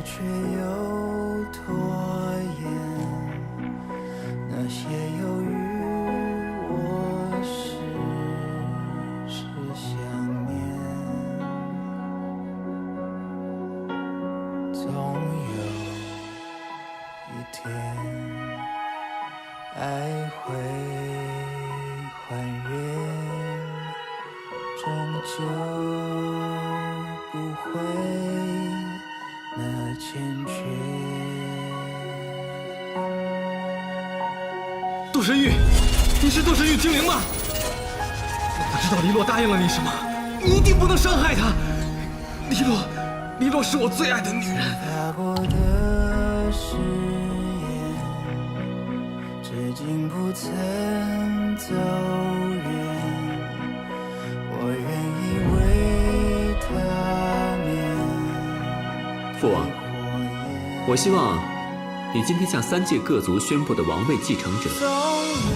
却又拖延，那些犹豫我时想念，总有一天爱会还原，终究不会那坚决。杜神玉，你是杜神玉精灵吗？我不知道黎洛答应了你什么，你一定不能伤害她。黎洛是我最爱的女人。踏过的誓言，至今不曾走远。我愿意为他免父王，我希望你今天向3界各族宣布的王位继承者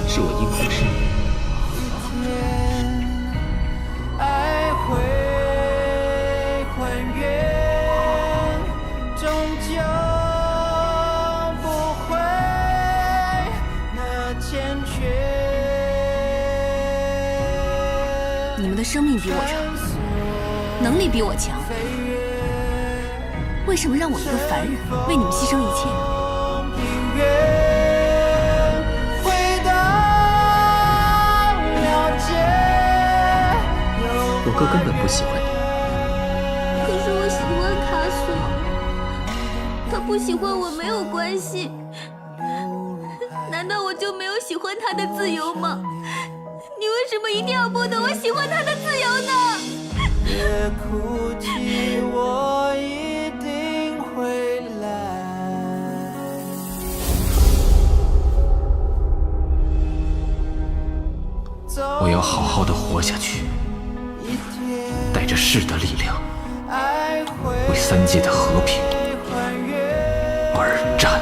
是我鹰虎师。爱会还原，终究不会那坚决。你们的生命比我长，能力比我强，为什么让我一个凡人为你们牺牲一切呢？我哥根本不喜欢你。可是我喜欢卡索，他不喜欢我没有关系，难道我就没有喜欢他的自由吗？你为什么一定要剥夺我喜欢他的自由呢？别哭泣，我一定会来。我要好好的活下去，带着势的力量，为3界的和平而战。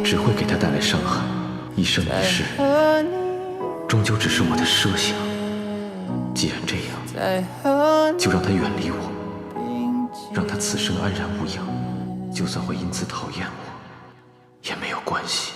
只会给他带来伤害，一生一世，终究只是我的设想。既然这样，就让他远离我，让他此生安然无恙。就算会因此讨厌我，也没有关系。